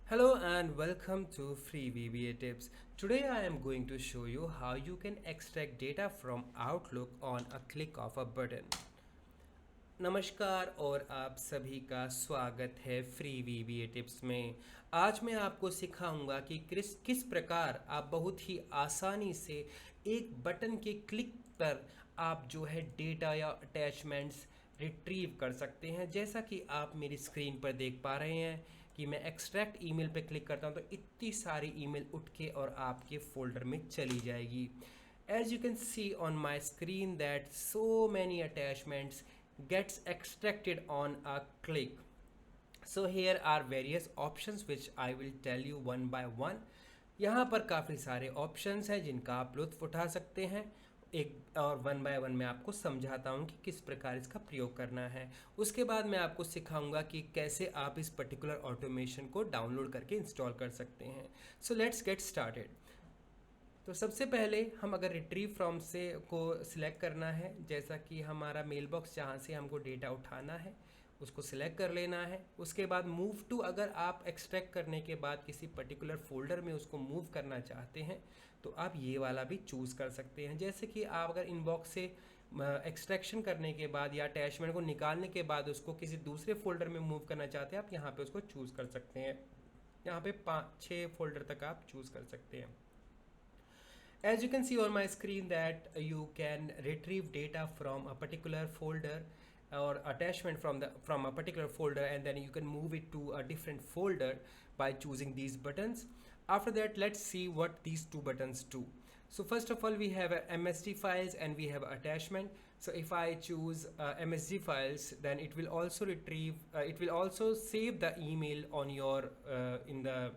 Hello and welcome to Free VBA Tips. Today I am going to show you how you can extract data from Outlook on a click of a button. नमस्कार और आप सभी का स्वागत है free VBA tips में। आज मैं आपको सिखाऊंगा कि किस प्रकार आप बहुत ही आसानी से एक बटन के क्लिक पर आप जो है डेटा या अटैचमेंट्स रिट्रीव कर सकते हैं। जैसा कि आप मेरी स्क्रीन पर देख पा रहे हैं कि मैं एक्सट्रैक्ट ईमेल पे क्लिक करता हूं तो इतनी सारी ईमेल उठ के और आपके फोल्डर में चली जाएगी। As you can see on my screen that so many attachments gets extracted on a click. So here are various options which I will tell you one by one. यहाँ पर काफ़ी सारे ऑप्शंस हैं जिनका आप लुत्फ़ उठा सकते हैं। एक और वन बाय वन मैं आपको समझाता हूँ कि किस प्रकार इसका प्रयोग करना है। उसके बाद मैं आपको सिखाऊंगा कि कैसे आप इस पर्टिकुलर ऑटोमेशन को डाउनलोड करके इंस्टॉल कर सकते हैं। So let's get started. तो सबसे पहले हम अगर रिट्रीव फ्रॉम से को सिलेक्ट करना है, जैसा कि हमारा मेल बॉक्स जहाँ से हमको डेटा उठाना है उसको सिलेक्ट कर लेना है। उसके बाद मूव टू, अगर आप एक्सट्रैक्ट करने के बाद किसी पर्टिकुलर फोल्डर में उसको मूव करना चाहते हैं तो आप ये वाला भी चूज़ कर सकते हैं। जैसे कि आप अगर इनबॉक्स से एक्सट्रैक्शन करने के बाद या अटैचमेंट को निकालने के बाद उसको किसी दूसरे फोल्डर में मूव करना चाहते हैं, आप यहाँ पे उसको चूज़ कर सकते हैं। यहाँ पे 5-6 फोल्डर तक आप चूज़ कर सकते हैं। As you can see on my screen that you can retrieve data from a particular folder or attachment from a particular folder, and then you can move it to a different folder by choosing these buttons. After that, let's see what these two buttons do. So first of all, we have MSG files and we have attachment. So if I choose MSG files, then it will also retrieve, it will also save the email on your in the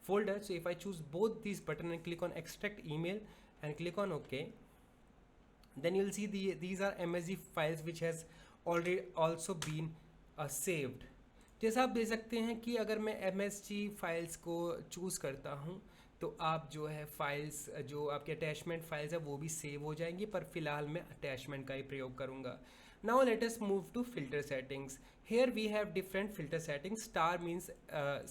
folder. So if I choose both these button and click on extract email and click on OK, then you'll see these are MSG files which has already also been saved. जैसा आप देख सकते हैं कि अगर मैं MSG files को choose करता हूं तो आप जो है फाइल्स, जो आपके अटैचमेंट फाइल्स है वो भी सेव हो जाएंगी, पर फिलहाल मैं अटैचमेंट का ही प्रयोग करूंगा। Now let us move to filter settings. Here we have different filter settings. Star means,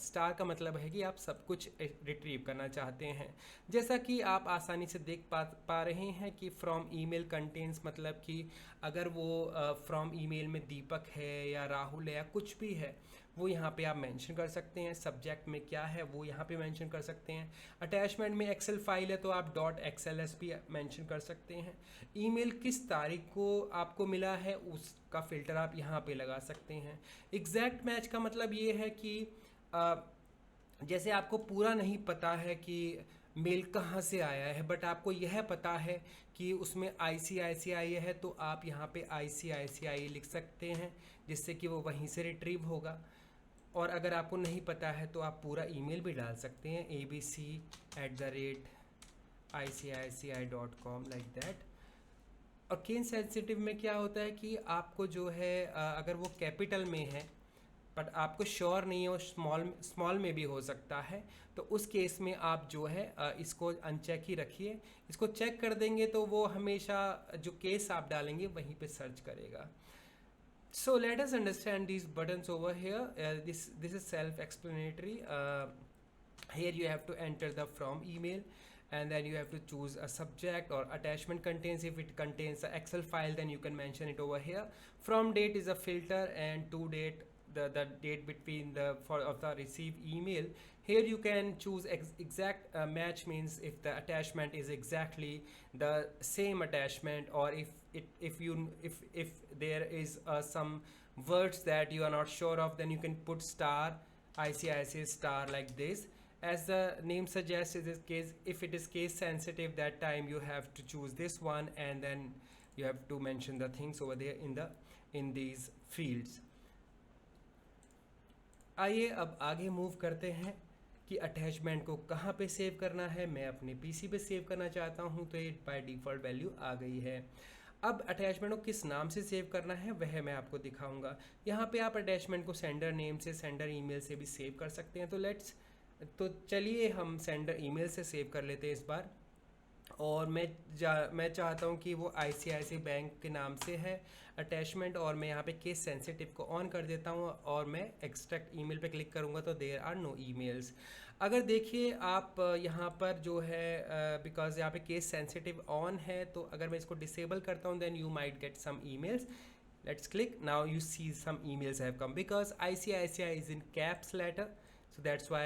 star का मतलब है कि आप सब कुछ रिट्रीव करना चाहते हैं। जैसा कि आप आसानी से देख पा रहे हैं कि फ्रॉम ईमेल कंटेंट्स, मतलब कि अगर वो फ्रॉम ईमेल में दीपक है या राहुल है या कुछ भी है वो यहाँ पे आप मेंशन कर सकते हैं। सब्जेक्ट में क्या है वो यहाँ पे मेंशन कर सकते हैं। अटैचमेंट में एक्सेल फाइल है तो आप .xls भी मेंशन कर सकते हैं। ईमेल किस तारीख को आपको मिला है उसका फ़िल्टर आप यहाँ पे लगा सकते हैं। एग्जैक्ट मैच का मतलब ये है कि जैसे आपको पूरा नहीं पता है कि मेल कहाँ से आया है, बट आपको यह पता है कि उसमें ICICI है, तो आप यहाँ पे ICICI लिख सकते हैं जिससे कि वो वहीं से रिट्रीव होगा। और अगर आपको नहीं पता है तो आप पूरा ईमेल भी डाल सकते हैं, abc@ICICI.com लाइक दैट। और केस सेंसिटिव में क्या होता है कि आपको जो है अगर वो कैपिटल में है बट आपको श्योर नहीं है, वो स्मॉल में भी हो सकता है, तो उस केस में आप जो है इसको अनचेक ही रखिए। इसको चेक कर देंगे तो वो हमेशा जो केस आप डालेंगे वहीं पे सर्च करेगा। So let us understand these buttons over here. This is self-explanatory. Here you have to enter the from email, and then you have to choose a subject or attachment contains. If it contains an Excel file, then you can mention it over here. From date is a filter, and to date, the date between the of the received email. Here you can choose exact match, means if the attachment is exactly the same attachment, or if there is some words that you are not sure of, then you can put star ICICI star like this. As the name suggests, in this case, if it is case sensitive, that time you have to choose this one, and then you have to mention the things over there in these fields. आइए अब आगे move करते हैं कि attachment को कहाँ पे save करना है। मैं अपने पीसी पे सेव करना चाहता हूँ तो ये बाय डिफ़ॉल्ट वैल्यू आ गई है। अब अटैचमेंट को किस नाम से सेव करना है वह मैं आपको दिखाऊंगा। यहाँ पे आप अटैचमेंट को सेंडर नेम से, सेंडर ईमेल से भी सेव कर सकते हैं। तो चलिए हम सेंडर ईमेल से सेव कर लेते हैं इस बार। और मैं चाहता हूँ कि वो ICICI बैंक के नाम से है अटैचमेंट, और मैं यहाँ पे केस सेंसिटिव को ऑन कर देता हूँ और मैं एक्सट्रैक्ट ईमेल पे क्लिक करूँगा तो देयर आर नो ईमेल्स। अगर देखिए आप यहाँ पर जो है बिकॉज यहाँ पे केस सेंसिटिव ऑन है, तो अगर मैं इसको डिसेबल करता हूँ then you might get some emails. Let's click. Now you see some emails have come because ICICI is in caps letter, so that's why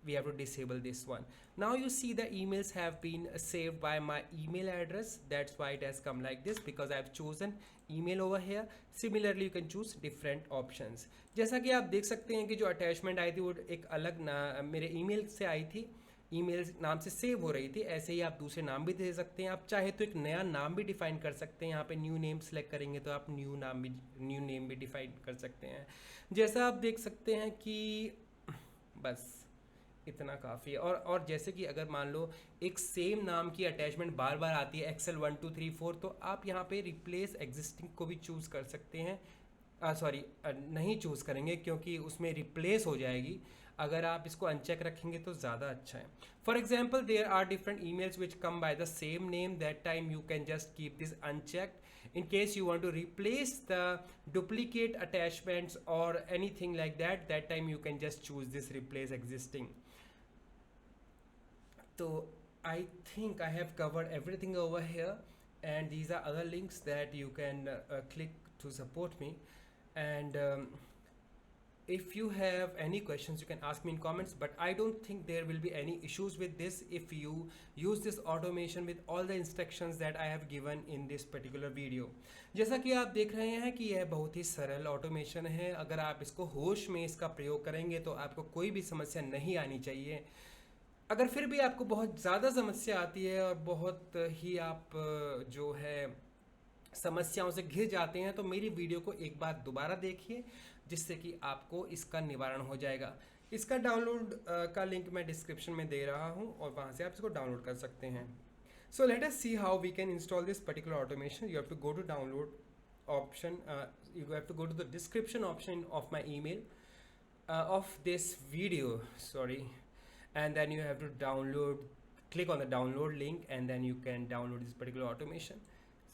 we have to disable this one. Now you see the emails have been saved by my email address. That's why it has come like this, because I have chosen email over here. Similarly you can choose different options. जैसा कि आप देख सकते हैं कि जो attachment आई थी वो एक अलग मेरे ईमेल से आई थी, ईमेल नाम से सेव हो रही थी। ऐसे ही आप दूसरे नाम भी दे सकते हैं, आप चाहे तो एक नया नाम भी डिफाइन कर सकते हैं। यहाँ पे न्यू नेम सेलेक्ट करेंगे तो आप न्यू नेम भी डिफाइन कर सकते हैं। जैसा आप देख सकते हैं कि बस इतना काफ़ी है। और जैसे कि अगर मान लो एक सेम नाम की अटैचमेंट बार बार आती है एक्सेल 1 2 3 4, तो आप यहाँ पे रिप्लेस एग्जिस्टिंग को भी चूज़ कर सकते हैं। सॉरी नहीं चूज़ करेंगे क्योंकि उसमें रिप्लेस हो जाएगी। अगर आप इसको अनचेक रखेंगे तो ज़्यादा अच्छा है। For example there are different emails which come by the same name, that time you can just keep this unchecked in case you want to replace the duplicate attachments or anything like that, that time you can just choose this replace existing. So I think I have covered everything over here, and these are other links that you can click to support me. And if you have any questions you can ask me in comments, but I don't think there will be any issues with this if you use this automation with all the instructions that I have given in this particular video. जैसा कि आप देख रहे हैं कि यह बहुत ही सरल ऑटोमेशन है। अगर आप इसको होश में इसका प्रयोग करेंगे तो आपको कोई भी समस्या नहीं आनी चाहिए। अगर फिर भी आपको बहुत ज़्यादा समस्या आती है और बहुत ही आप जो है समस्याओं से घिर जाते हैं, तो मेरी वीडियो को एक बार दोबारा देखिए, जिससे कि आपको इसका निवारण हो जाएगा। इसका डाउनलोड का लिंक मैं डिस्क्रिप्शन में दे रहा हूँ और वहाँ से आप इसको डाउनलोड कर सकते हैं। So let us see how we can install this particular automation. You have to go to download option, you have to go to the description option of my email of this video, sorry, and then you have to download, click on the download link and then you can download this particular automation.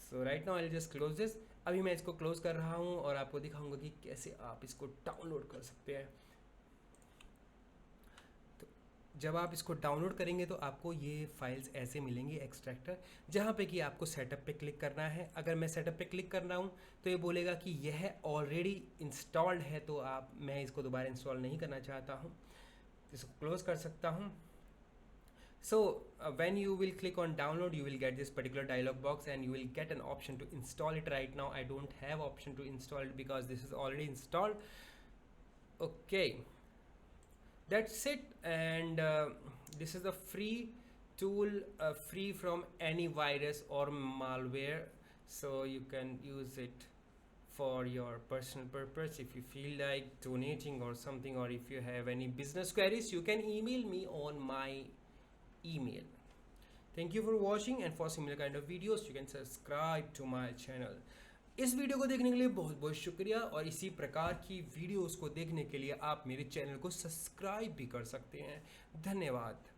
So right now I'll just close this. अभी मैं इसको close कर रहा हूँ और आपको दिखाऊंगा कि कैसे आप इसको डाउनलोड कर सकते हैं। तो जब आप इसको डाउनलोड करेंगे तो आपको ये फाइल्स ऐसे मिलेंगी एक्सट्रैक्टर, जहाँ पे कि आपको सेटअप पे क्लिक करना है। अगर मैं सेटअप पे क्लिक कर रहा हूँ तो ये बोलेगा कि यह ऑलरेडी इंस्टॉल्ड है, तो मैं इसको दोबारा इंस्टॉल नहीं करना चाहता हूँ, इसको क्लोज कर सकता हूँ। So when you will click on download, you will get this particular dialog box and you will get an option to install it. Right now I don't have option to install it because this is already installed. Okay, that's it. And this is a free tool, free from any virus or malware, so you can use it for your personal purpose. If you feel like donating or something, or if you have any business queries, you can email me on my email. Thank you for watching, and for similar kind of videos you can subscribe to my channel. इस video को देखने के लिए बहुत बहुत शुक्रिया, और इसी प्रकार की वीडियोस को देखने के लिए आप मेरे चैनल को सब्सक्राइब भी कर सकते हैं। धन्यवाद।